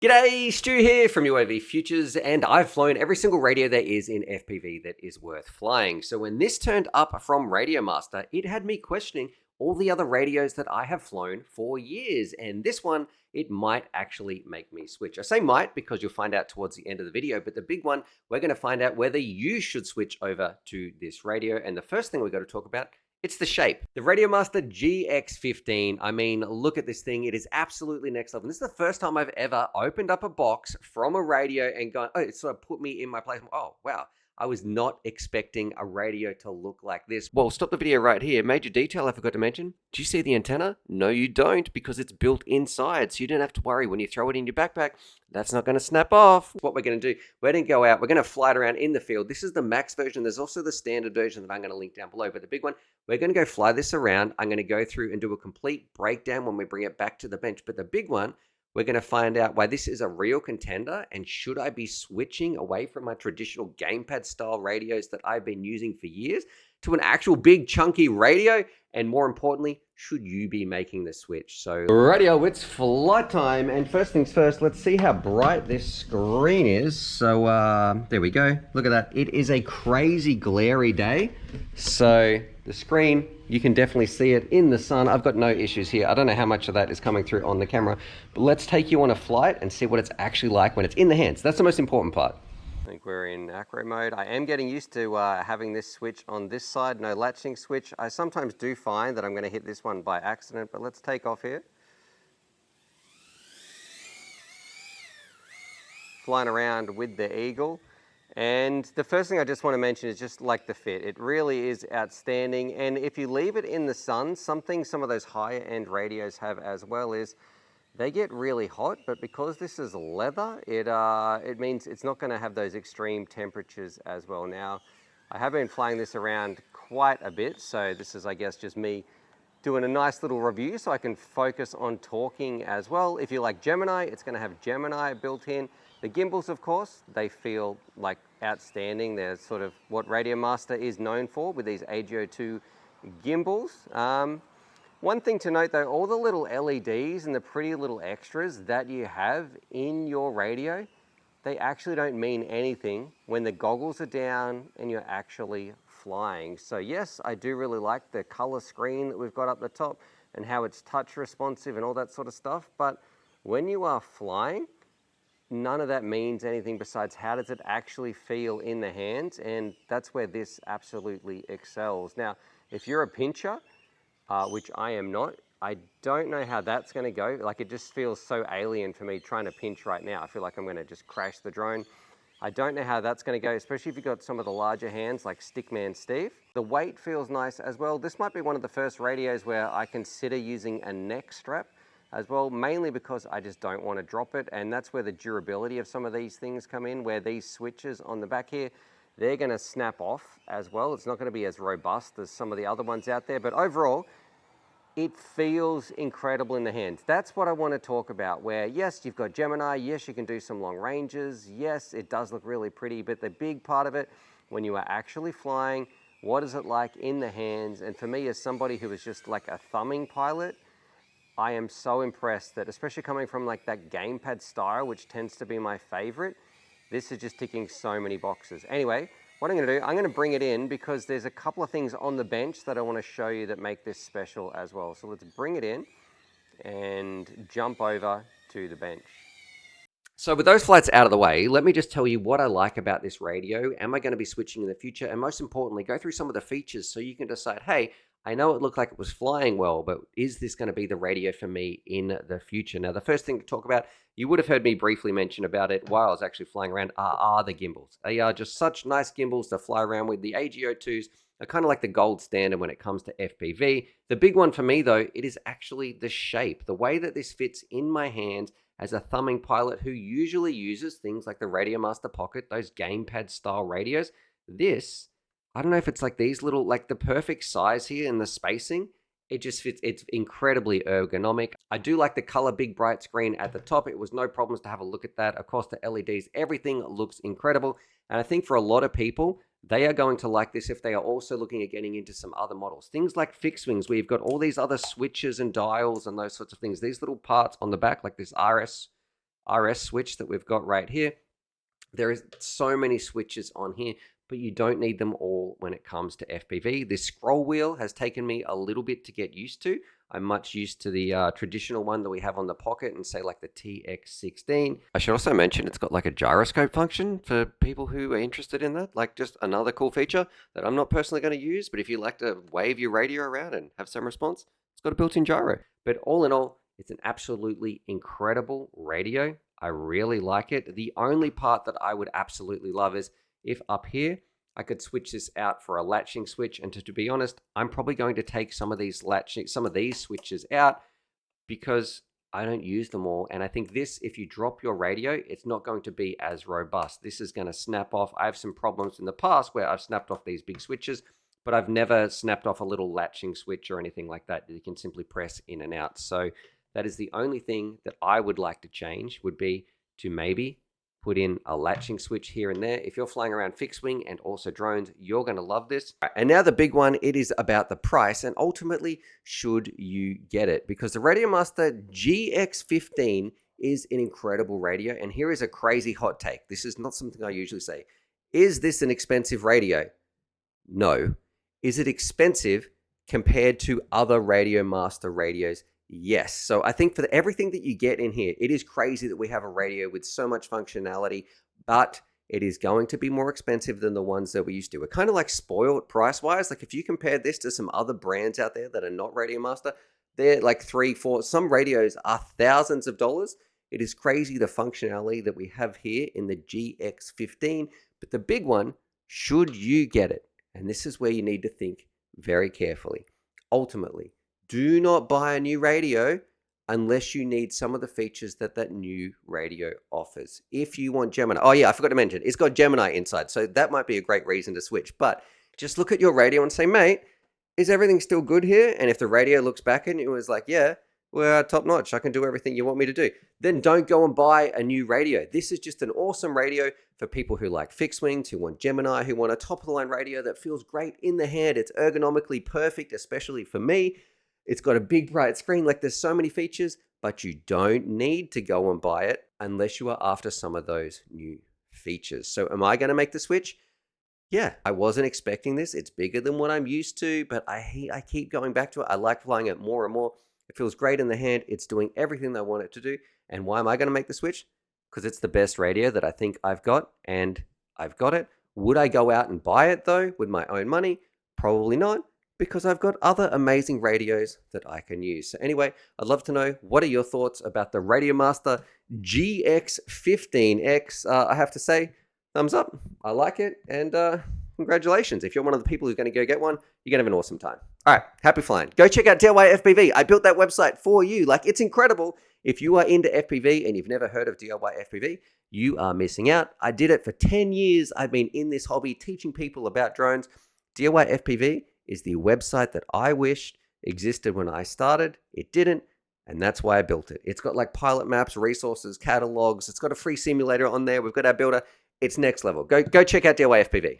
G'day, Stu here from UAVfutures, and I've flown every single radio there is in FPV that is worth flying. So when this turned up from Radiomaster, it had me questioning all the other radios that I have flown for years, and this one, it might actually make me switch. I say might because you'll find out towards the end of the video, but the big one, we're going to find out whether you should switch over to this radio, and the first thing we've got to talk about, it's the shape. The Radiomaster GX15, I mean, look at this thing. It is absolutely next level. And this is the first time I've ever opened up a box from a radio and gone, oh, it sort of put me in my place. Oh, wow. I was not expecting a radio to look like this. Well, stop the video right here. Major detail I forgot to mention. Do you see the antenna? No, you don't, because it's built inside. So you don't have to worry when you throw it in your backpack. That's not going to snap off. What we're going to do, we're going to go out. We're going to fly it around in the field. This is the max version. There's also the standard version that I'm going to link down below. But the big one, we're going to go fly this around. I'm going to go through and do a complete breakdown when we bring it back to the bench. But the big one, we're going to find out why this is a real contender, and should I be switching away from my traditional gamepad style radios that I've been using for years to an actual big chunky radio? And more importantly, should you be making the switch? So radio, it's flight time, and first things first, let's see how bright this screen is. So there we go. Look at that. It is a crazy glary day. So the screen, you can definitely see it in the sun. I've got no issues here. I don't know how much of that is coming through on the camera, but let's take you on a flight and see what it's actually like when it's in the hands. That's the most important part. I think we're in acro mode. I am getting used to having this switch on this side, no latching switch. I sometimes do find that I'm going to hit this one by accident, but let's take off here. Flying around with the Eagle. And the first thing I just want to mention is just like the fit. It really is outstanding. And if you leave it in the sun, something some of those higher end radios have as well is they get really hot, but because this is leather, it means it's not going to have those extreme temperatures as well. Now, I have been flying this around quite a bit, so this is, I guess, just me doing a nice little review so I can focus on talking as well. If you like Gemini, it's going to have Gemini built in. The gimbals, of course, they feel like outstanding. They're sort of what Radiomaster is known for with these AGO2 gimbals. One thing to note though, all the little LEDs and the pretty little extras that you have in your radio, they actually don't mean anything when the goggles are down and you're actually flying. So yes, I do really like the color screen that we've got up the top and how it's touch responsive and all that sort of stuff. But when you are flying, none of that means anything besides how does it actually feel in the hands, and that's where this absolutely excels. Now, if you're a pincher, which I am not, I don't know how that's going to go. Like, it just feels so alien for me trying to pinch right now. I feel like I'm going to just crash the drone. I don't know how that's going to go, especially if you've got some of the larger hands like Stickman Steve. The weight feels nice as well. This might be one of the first radios where I consider using a neck strap as well, mainly because I just don't want to drop it, and that's where the durability of some of these things come in, where these switches on the back here, they're going to snap off as well. It's not going to be as robust as some of the other ones out there, but overall, it feels incredible in the hands. That's what I want to talk about, where yes, you've got Gemini, yes, you can do some long ranges, yes, it does look really pretty, but the big part of it, when you are actually flying, what is it like in the hands? And for me, as somebody who is just like a thumbing pilot, I am so impressed that, especially coming from like that gamepad style, which tends to be my favorite, this is just ticking so many boxes. Anyway, what I'm going to do, I'm going to bring it in because there's a couple of things on the bench that I want to show you that make this special as well. So let's bring it in and jump over to the bench. So with those flights out of the way, let me just tell you what I like about this radio. Am I going to be switching in the future? And most importantly, go through some of the features so you can decide, hey, I know it looked like it was flying well, but is this going to be the radio for me in the future? Now, the first thing to talk about, you would have heard me briefly mention about it while I was actually flying around, are the gimbals. They are just such nice gimbals to fly around with. The AGO2s are kind of like the gold standard when it comes to FPV. The big one for me, though, it is actually the shape. The way that this fits in my hands as a thumbing pilot who usually uses things like the Radiomaster Pocket, those gamepad style radios. This, I don't know if it's like these little, like the perfect size here and the spacing. It just fits, it's incredibly ergonomic. I do like the color big bright screen at the top. It was no problems to have a look at that. Of course, the LEDs, everything looks incredible. And I think for a lot of people, they are going to like this if they are also looking at getting into some other models. Things like fixed wings, where you've got all these other switches and dials and those sorts of things. These little parts on the back, like this RS RS switch that we've got right here. There is so many switches on here, but you don't need them all when it comes to FPV. This scroll wheel has taken me a little bit to get used to. I'm much used to the traditional one that we have on the Pocket and say like the TX16. I should also mention it's got like a gyroscope function for people who are interested in that. Like just another cool feature that I'm not personally going to use, but if you like to wave your radio around and have some response, it's got a built-in gyro. But all in all, it's an absolutely incredible radio. I really like it. The only part that I would absolutely love is if up here, I could switch this out for a latching switch. And to be honest, I'm probably going to take some of these switches out because I don't use them all. And I think this, if you drop your radio, it's not going to be as robust. This is going to snap off. I have some problems in the past where I've snapped off these big switches, but I've never snapped off a little latching switch or anything like that you can simply press in and out. So that is the only thing that I would like to change, would be to maybe put in a latching switch here and there. If you're flying around fixed wing and also drones, you're going to love this. And now the big one, it is about the price, and ultimately, should you get it? Because the Radiomaster GX15 is an incredible radio, and here is a crazy hot take. This is not something I usually say. Is this an expensive radio? No. Is it expensive compared to other Radiomaster radios? Yes. So I think for everything that you get in here, it is crazy that we have a radio with so much functionality, but it is going to be more expensive than the ones that we used to. We're kind of like spoiled price-wise. Like if you compare this to some other brands out there that are not Radiomaster, they're like 3, 4, some radios are thousands of dollars. It is crazy the functionality that we have here in the GX15, but the big one, should you get it? And this is where you need to think very carefully. Ultimately, do not buy a new radio unless you need some of the features that that new radio offers. If you want Gemini, oh yeah, I forgot to mention, it's got Gemini inside, so that might be a great reason to switch. But just look at your radio and say, mate, is everything still good here? And if the radio looks back and it was like, yeah, we're top notch, I can do everything you want me to do, then don't go and buy a new radio. This is just an awesome radio for people who like fixed wings, who want Gemini, who want a top of the line radio that feels great in the hand. It's ergonomically perfect, especially for me. It's got a big bright screen. Like there's so many features, but you don't need to go and buy it unless you are after some of those new features. So am I going to make the switch? Yeah, I wasn't expecting this. It's bigger than what I'm used to, but I keep going back to it. I like flying it more and more. It feels great in the hand. It's doing everything I want it to do. And why am I going to make the switch? Because it's the best radio that I think I've got, and I've got it. Would I go out and buy it though with my own money? Probably not, because I've got other amazing radios that I can use. So anyway, I'd love to know, what are your thoughts about the Radiomaster GX15X? I have to say, thumbs up. I like it, and congratulations. If you're one of the people who's going to go get one, you're going to have an awesome time. All right, happy flying. Go check out DIY FPV. I built that website for you. Like, it's incredible. If you are into FPV and you've never heard of DIY FPV, you are missing out. I did it for 10 years. I've been in this hobby teaching people about drones. DIY FPV is the website that I wished existed when I started. It didn't, and that's why I built it. It's got like pilot maps, resources, catalogs. It's got a free simulator on there. We've got our builder. It's next level. Go check out DIY FPV.